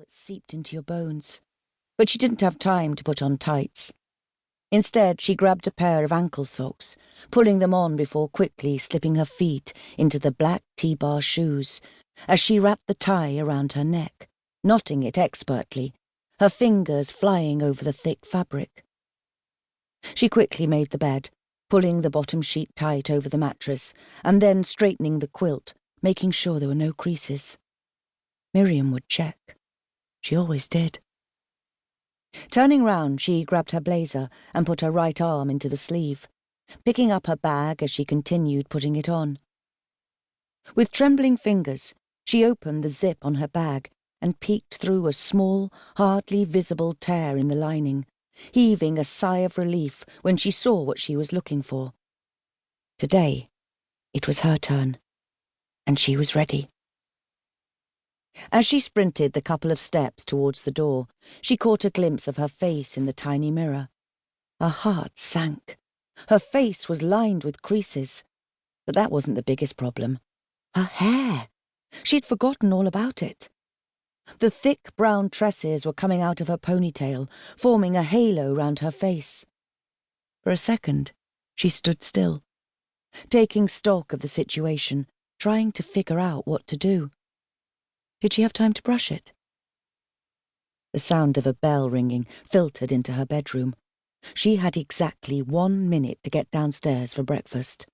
sweat seeped into your bones. But she didn't have time to put on tights. Instead, she grabbed a pair of ankle socks, pulling them on before quickly slipping her feet into the black T-bar shoes, as she wrapped the tie around her neck, knotting it expertly, her fingers flying over the thick fabric. She quickly made the bed, pulling the bottom sheet tight over the mattress, and then straightening the quilt, making sure there were no creases. Miriam would check. She always did. Turning round, she grabbed her blazer and put her right arm into the sleeve, picking up her bag as she continued putting it on. With trembling fingers, she opened the zip on her bag and peeked through a small, hardly visible tear in the lining, heaving a sigh of relief when she saw what she was looking for. Today, it was her turn, and she was ready. As she sprinted the couple of steps towards the door, she caught a glimpse of her face in the tiny mirror. Her heart sank. Her face was lined with creases. But that wasn't the biggest problem. Her hair! She'd forgotten all about it. The thick brown tresses were coming out of her ponytail, forming a halo round her face. For a second, she stood still, taking stock of the situation, trying to figure out what to do. Did she have time to brush it? The sound of a bell ringing filtered into her bedroom. She had exactly 1 minute to get downstairs for breakfast.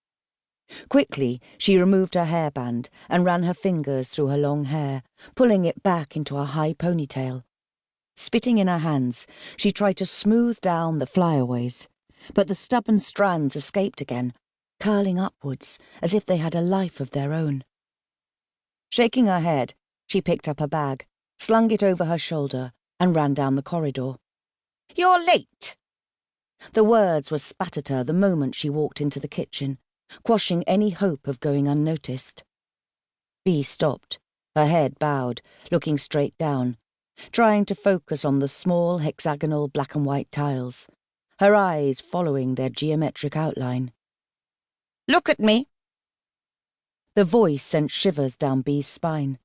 Quickly, she removed her hairband and ran her fingers through her long hair, pulling it back into a high ponytail. Spitting in her hands, she tried to smooth down the flyaways, but the stubborn strands escaped again, curling upwards as if they had a life of their own. Shaking her head, she picked up her bag, slung it over her shoulder, and ran down the corridor. "You're late!" The words were spat at her the moment she walked into the kitchen, quashing any hope of going unnoticed. Bea stopped, her head bowed, looking straight down, trying to focus on the small hexagonal black and white tiles, her eyes following their geometric outline. "Look at me!" The voice sent shivers down Bea's spine.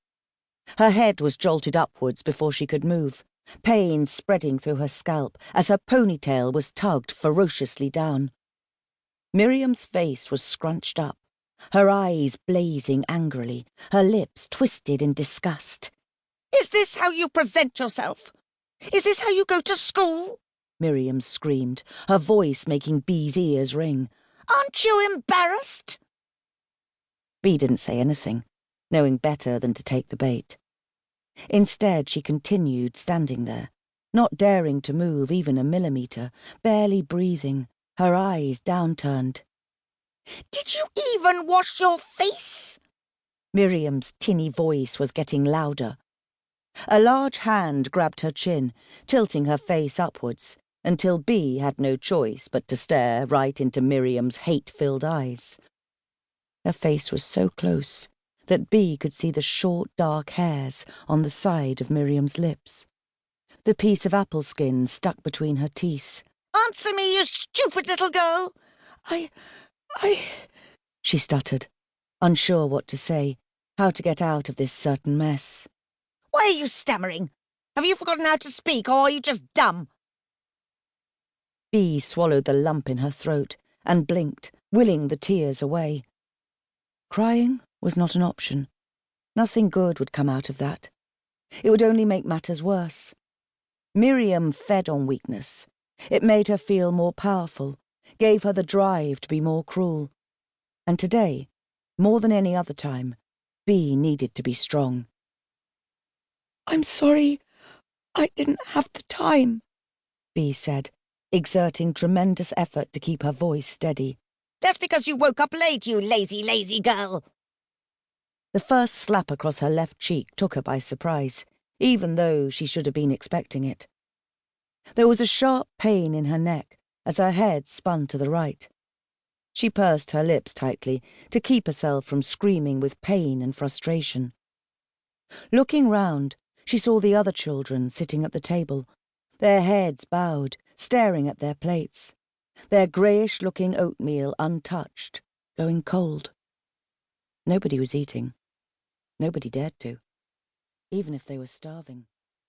Her head was jolted upwards before she could move, pain spreading through her scalp as her ponytail was tugged ferociously down. Miriam's face was scrunched up, her eyes blazing angrily, her lips twisted in disgust. "Is this how you present yourself? Is this how you go to school?" Miriam screamed, her voice making Bea's ears ring. "Aren't you embarrassed?" Bea didn't say anything, knowing better than to take the bait. Instead, she continued standing there, not daring to move even a millimetre, barely breathing, her eyes downturned. "Did you even wash your face?" Miriam's tinny voice was getting louder. A large hand grabbed her chin, tilting her face upwards, until Bea had no choice but to stare right into Miriam's hate-filled eyes. Her face was so close that Bea could see the short, dark hairs on the side of Miriam's lips. The piece of apple skin stuck between her teeth. "Answer me, you stupid little girl!" I... She stuttered, unsure what to say, how to get out of this certain mess. "Why are you stammering? Have you forgotten how to speak, or are you just dumb?" Bea swallowed the lump in her throat and blinked, willing the tears away. Crying was not an option. Nothing good would come out of that. It would only make matters worse. Miriam fed on weakness. It made her feel more powerful, gave her the drive to be more cruel. And today, more than any other time, Bea needed to be strong. "I'm sorry, I didn't have the time," Bea said, exerting tremendous effort to keep her voice steady. "That's because you woke up late, you lazy, lazy girl!" The first slap across her left cheek took her by surprise, even though she should have been expecting it. There was a sharp pain in her neck as her head spun to the right. She pursed her lips tightly to keep herself from screaming with pain and frustration. Looking round, she saw the other children sitting at the table, their heads bowed, staring at their plates, their greyish-looking oatmeal untouched, going cold. Nobody was eating. Nobody dared to, even if they were starving.